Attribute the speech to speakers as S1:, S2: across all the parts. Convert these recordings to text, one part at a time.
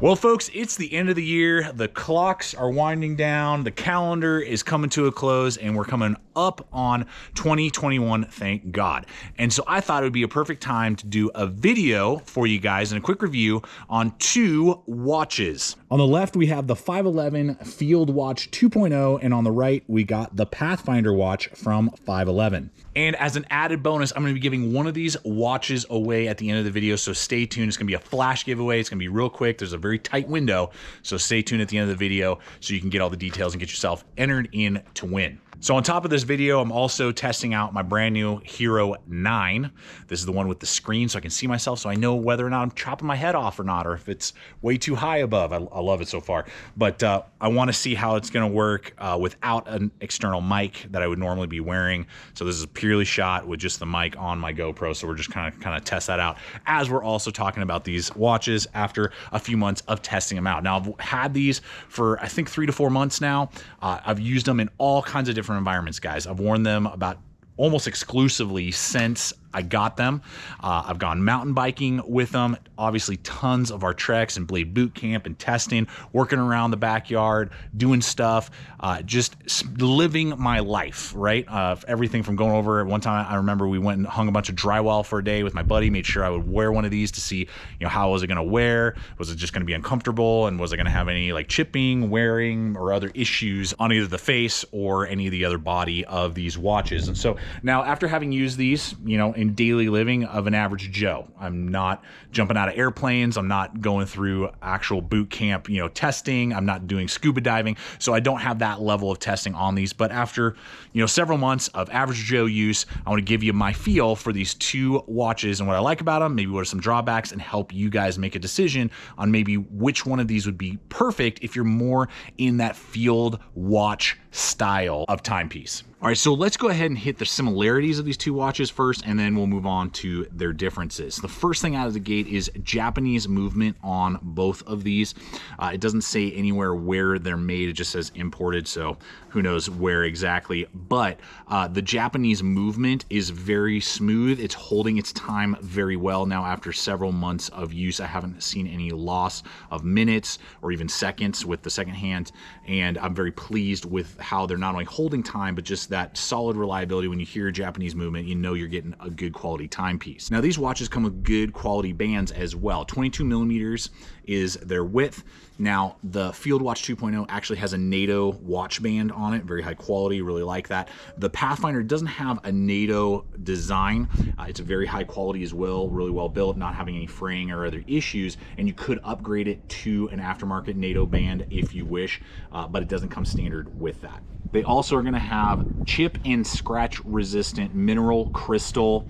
S1: Well, folks, it's the end of the year. The clocks are winding down. The calendar is coming to a close, and we're coming up on 2021, thank God. And so I thought it would be a perfect time to do a video for you guys and a quick review on two watches. On the left, we have the 511 Field Watch 2.0, and on the right, we got the Pathfinder watch from 511. And as an added bonus, I'm going to be giving one of these watches away at the end of the video, so stay tuned. It's going to be a flash giveaway. It's going to be real quick. There's a very tight window, so stay tuned at the end of the video so you can get all the details and get yourself entered in to win. So on top of this video, I'm also testing out my brand new Hero 9. This is the one with the screen so I can see myself, so I know whether or not I'm chopping my head off or not, or if it's way too high above. I love it so far. But I want to see how it's going to work without an external mic that I would normally be wearing. So this is purely shot with just the mic on my GoPro. So we're just kind of test that out as we're also talking about these watches after a few months of testing them out. Now, I've had these for, I think, 3 to 4 months now. I've used them in all kinds of different environments, guys. I've worn them about almost exclusively since I got them. I've gone mountain biking with them. Obviously, tons of our treks and blade boot camp and testing, working around the backyard, doing stuff, just living my life, right? Everything from going over. One time, I remember we went and hung a bunch of drywall for a day with my buddy. Made sure I would wear one of these to see, how was it going to wear? Was it just going to be uncomfortable? And was I going to have any like chipping, wearing, or other issues on either the face or any of the other body of these watches? And so now, after having used these, in daily living of an average Joe. I'm not jumping out of airplanes. I'm not going through actual boot camp, testing. I'm not doing scuba diving. So I don't have that level of testing on these. But after, several months of average Joe use, I want to give you my feel for these two watches and what I like about them, maybe what are some drawbacks, and help you guys make a decision on maybe which one of these would be perfect if you're more in that field watch style of timepiece. All right, so let's go ahead and hit the similarities of these two watches first, and then we'll move on to their differences. The first thing out of the gate is Japanese movement on both of these. It doesn't say anywhere where they're made. It just says imported, so who knows where exactly. But the Japanese movement is very smooth. It's holding its time very well now after several months of use. I haven't seen any loss of minutes or even seconds with the second hand, and I'm very pleased with how they're not only holding time, but just that solid reliability. When you hear Japanese movement, you're getting a good quality timepiece. Now, these watches come with good quality bands as well. 22 millimeters is their width. Now, the Field Watch 2.0 actually has a NATO watch band on it, very high quality, really like that. The Pathfinder doesn't have a NATO design. It's a very high quality as well, really well built, not having any fraying or other issues, and you could upgrade it to an aftermarket NATO band if you wish, but it doesn't come standard with that. They also are going to have chip and scratch resistant mineral crystal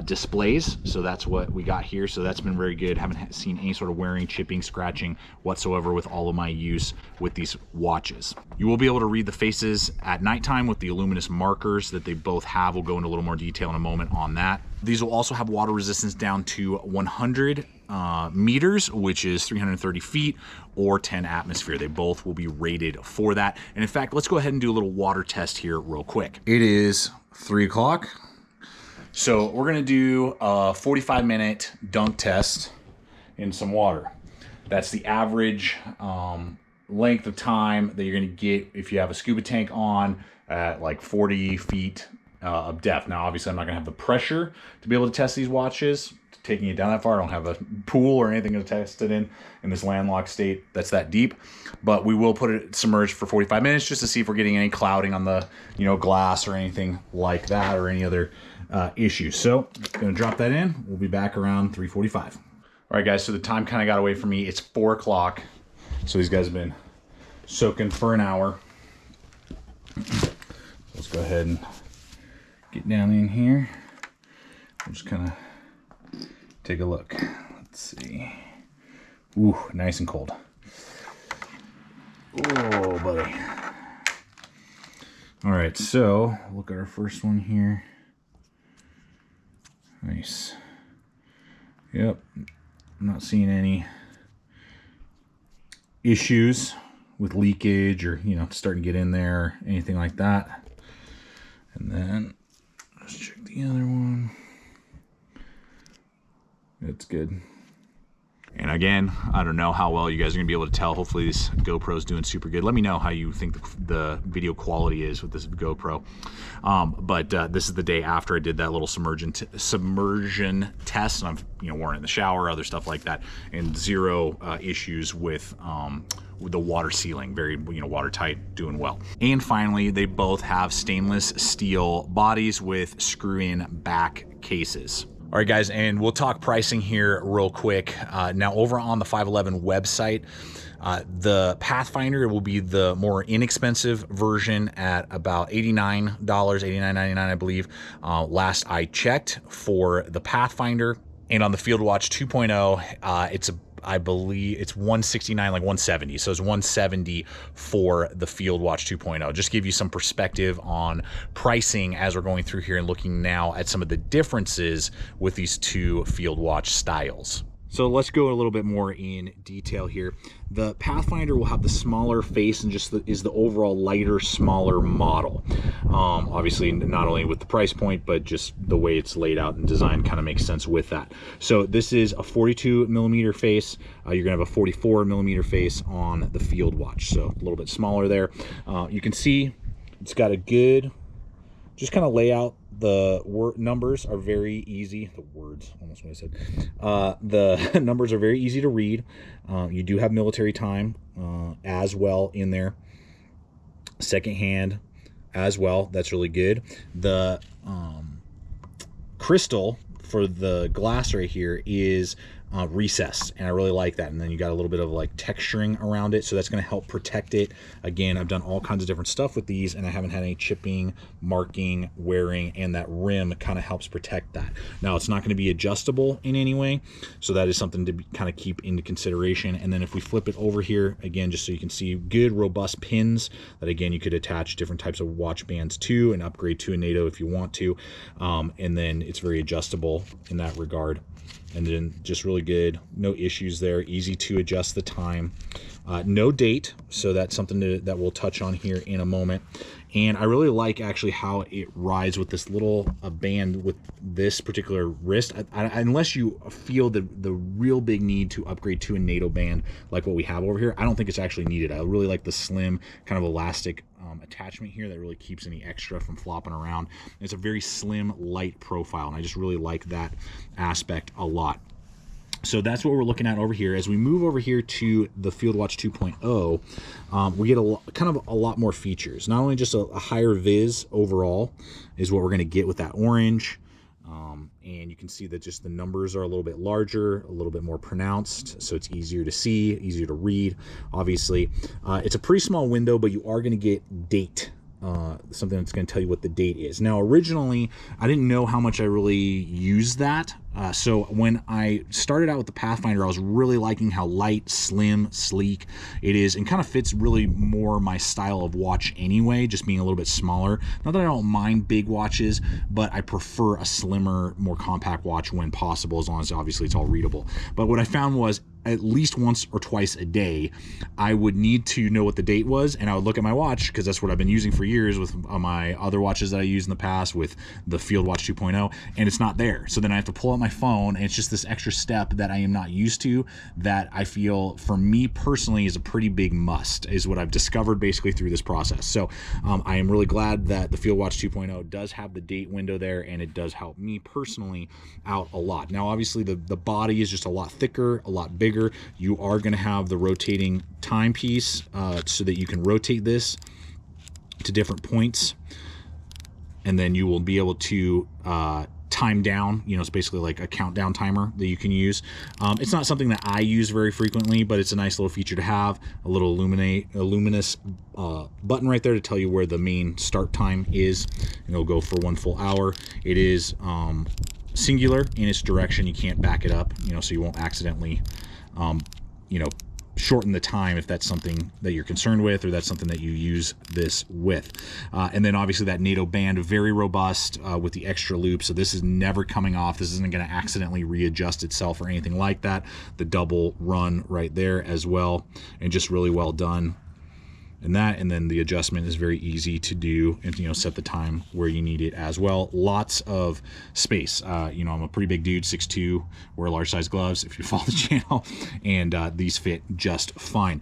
S1: displays. So that's what we got here. So that's been very good. Haven't seen any sort of wearing, chipping, scratching whatsoever with all of my use with these watches. You will be able to read the faces at nighttime with the luminous markers that they both have. We'll go into a little more detail in a moment on that. These will also have water resistance down to 100 meters, which is 330 feet, or 10 atmosphere. They both will be rated for that. And in fact, let's go ahead and do a little water test here real quick. It is 3 o'clock. So we're gonna do a 45-minute dunk test in some water. That's the average length of time that you're gonna get if you have a scuba tank on at like 40 feet of depth. Now, obviously, I'm not gonna have the pressure to be able to test these watches, taking it down that far. I don't have a pool or anything to test it in this landlocked state that's that deep, but we will put it submerged for 45 minutes just to see if we're getting any clouding on the glass or anything like that, or any other issues. So gonna drop that in. We'll be back around 3:45. All right, guys, so the time kind of got away from me. It's 4 o'clock. So these guys have been soaking for an hour. Let's go ahead and get down in here. We'll just kind of take a look. Let's see. Ooh, nice and cold. Oh, buddy. All right, so look at our first one here. Nice. Yep. I'm not seeing any issues with leakage or, starting to get in there or anything like that. And then let's check the other one. It's good. And again, I don't know how well you guys are gonna be able to tell. Hopefully this GoPro is doing super good. Let me know how you think the video quality is with this GoPro. But this is the day after I did that little submersion test, and I've worn it in the shower, other stuff like that, and zero issues with the water sealing, very watertight, doing well. And finally, they both have stainless steel bodies with screw-in back cases. All right, guys, and we'll talk pricing here real quick. Now, over on the 511 website, the Pathfinder will be the more inexpensive version at about $89, $89.99, I believe. Last I checked for the Pathfinder. And on the FieldWatch 2.0, I believe it's $169, like $170. So it's $170 for the FieldWatch 2.0. Just give you some perspective on pricing as we're going through here and looking now at some of the differences with these two FieldWatch styles. So let's go a little bit more in detail here. The Pathfinder will have the smaller face and just is the overall lighter, smaller model. Obviously, not only with the price point, but just the way it's laid out and designed kind of makes sense with that. So this is a 42mm face. You're gonna have a 44mm face on the FieldWatch. So a little bit smaller there. You can see it's got a good, just kind of layout. The numbers are very easy. The words, almost what I said. The numbers are very easy to read. You do have military time as well in there. Second hand as well. That's really good. The crystal for the glass right here is recessed, and I really like that. And then you got a little bit of like texturing around it, so that's going to help protect it. Again, I've done all kinds of different stuff with these, and I haven't had any chipping, marking, wearing, and that rim kind of helps protect that. Now, it's not going to be adjustable in any way, so that is something to kind of keep into consideration. And then if we flip it over here again, just so you can see, good robust pins that again you could attach different types of watch bands to and upgrade to a NATO if you want to. And then it's very adjustable in that regard. And then just really good, no issues there, easy to adjust the time. No date, so that's something that we'll touch on here in a moment. And I really like actually how it rides with this little band with this particular wrist. Unless you feel the real big need to upgrade to a NATO band like what we have over here, I don't think it's actually needed. I really like the slim kind of elastic attachment here that really keeps any extra from flopping around. It's a very slim, light profile, and I just really like that aspect a lot. So that's what we're looking at over here. As we move over here to the FieldWatch 2.0, we get kind of a lot more features. Not only just a higher vis overall is what we're going to get with that orange. And you can see that just the numbers are a little bit larger, a little bit more pronounced, so it's easier to see, easier to read, obviously. It's a pretty small window, but you are going to get date. Something that's going to tell you what the date is. Now, originally, I didn't know how much I really used that. So when I started out with the Pathfinder, I was really liking how light, slim, sleek it is, and kind of fits really more my style of watch anyway, just being a little bit smaller. Not that I don't mind big watches, but I prefer a slimmer, more compact watch when possible, as long as obviously it's all readable. But what I found was at least once or twice a day, I would need to know what the date was, and I would look at my watch, because that's what I've been using for years with my other watches that I used in the past with the FieldWatch 2.0, and it's not there. So then I have to pull out my phone, and it's just this extra step that I am not used to, that I feel, for me personally, is a pretty big must, is what I've discovered basically through this process. So I am really glad that the FieldWatch 2.0 does have the date window there, and it does help me personally out a lot. Now, obviously, the body is just a lot thicker, a lot bigger. You are going to have the rotating timepiece so that you can rotate this to different points, and then you will be able to time down. It's basically like a countdown timer that you can use. It's not something that I use very frequently, but it's a nice little feature to have. A little luminous button right there to tell you where the main start time is, and it'll go for 1 full hour. It is singular in its direction. You can't back it up, so you won't accidentally shorten the time if that's something that you're concerned with, or that's something that you use this with. And then obviously that NATO band, very robust with the extra loop, so this is never coming off. This isn't going to accidentally readjust itself or anything like that. The double run right there as well, and just really well done. and that, and then the adjustment is very easy to do, and set the time where you need it as well. Lots of space. I'm a pretty big dude, 6'2", wear large size gloves if you follow the channel, and these fit just fine.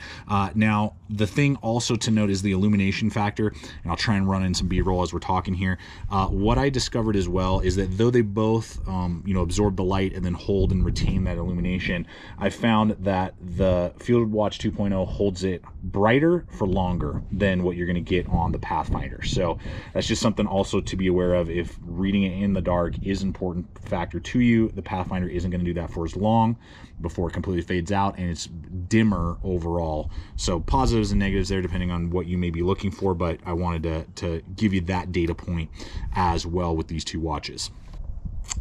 S1: Now the thing also to note is the illumination factor, and I'll try and run in some B-roll as we're talking here. What I discovered as well is that though they both absorb the light and then hold and retain that illumination, I found that the Field Watch 2.0 holds it brighter for longer than what you're going to get on the Pathfinder. So that's just something also to be aware of. If reading it in the dark is an important factor to you, the Pathfinder isn't going to do that for as long before it completely fades out, and it's dimmer overall. So positives and negatives there depending on what you may be looking for, but I wanted to give you that data point as well with these two watches.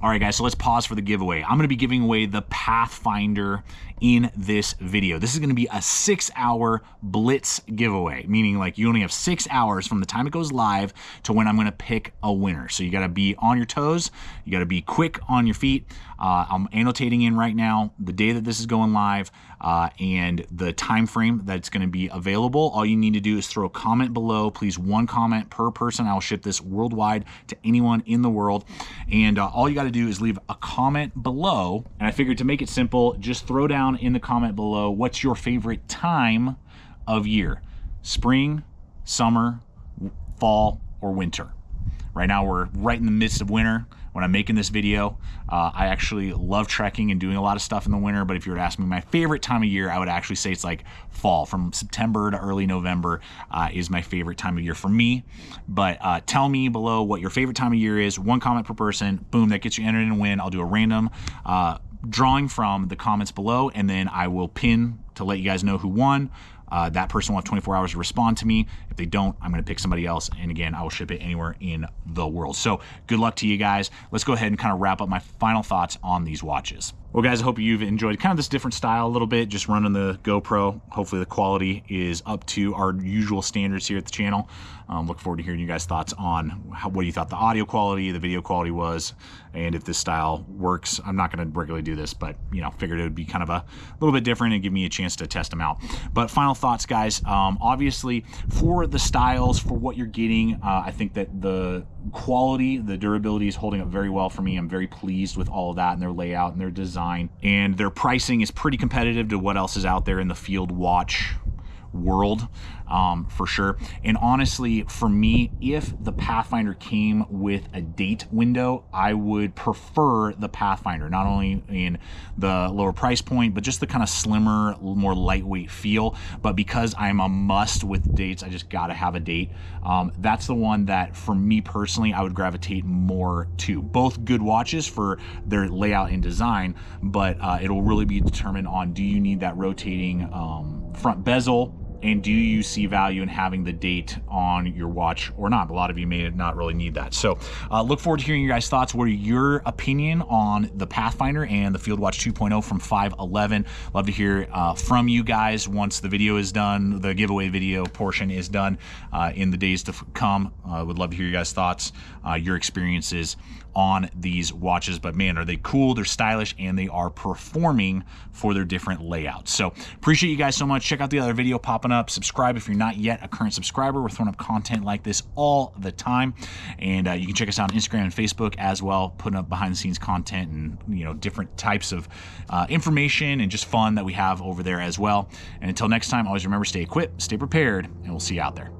S1: All right, guys, so let's pause for the giveaway. I'm going to be giving away the Pathfinder in this video. This is going to be a 6-hour blitz giveaway, meaning like you only have 6 hours from the time it goes live to when I'm going to pick a winner. So you got to be on your toes. You got to be quick on your feet. I'm annotating in right now the day that this is going live and the time frame that it's going to be available. All you need to do is throw a comment below. Please, 1 comment per person. I'll ship this worldwide to anyone in the world. And all you got to do is leave a comment below. And I figured to make it simple, just throw down in the comment below what's your favorite time of year: spring, summer, fall, or winter. Right now we're right in the midst of winter when I'm making this video. I actually love trekking and doing a lot of stuff in the winter, but if you were to ask me my favorite time of year, I would actually say it's like fall. From September to early November is my favorite time of year for me. But tell me below what your favorite time of year is. 1 comment per person. Boom, that gets you entered in a win. I'll do a random drawing from the comments below, and then I will pin to let you guys know who won. That person will have 24 hours to respond to me. If they don't, I'm going to pick somebody else, and again, I will ship it anywhere in the world. So good luck to you guys. Let's go ahead and kind of wrap up my final thoughts on these watches. Well, guys, I hope you've enjoyed kind of this different style a little bit, just running the GoPro. Hopefully the quality is up to our usual standards here at the channel. Look forward to hearing you guys' thoughts on what you thought the audio quality, the video quality was, and if this style works. I'm not going to regularly do this, but figured it would be kind of a little bit different and give me a chance to test them out. But final thoughts, guys. Obviously, for the styles, for what you're getting, I think that the quality, the durability is holding up very well for me. I'm very pleased with all of that and their layout and their design, and their pricing is pretty competitive to what else is out there in the field watch world, for sure. And honestly, for me, if the Pathfinder came with a date window, I would prefer the Pathfinder, not only in the lower price point, but just the kind of slimmer, more lightweight feel. But because I'm a must with dates, I just got to have a date. That's the one that, for me personally, I would gravitate more to. Both good watches for their layout and design, but it'll really be determined on, do you need that rotating front bezel, and do you see value in having the date on your watch or not? A lot of you may not really need that. So look forward to hearing your guys' thoughts. What are your opinion on the Pathfinder and the Field Watch 2.0 from 511? Love to hear from you guys once the video is done, the giveaway video portion is done in the days to come. Would love to hear your guys' thoughts, your experiences on these watches. But man, are they cool, they're stylish, and they are performing for their different layouts. So appreciate you guys so much. Check out the other video popping up. Subscribe if you're not yet a current subscriber. We're throwing up content like this all the time, and you can check us out on Instagram and Facebook as well, putting up behind the scenes content and different types of information and just fun that we have over there as well. And until next time, always remember, stay equipped, stay prepared, and we'll see you out there.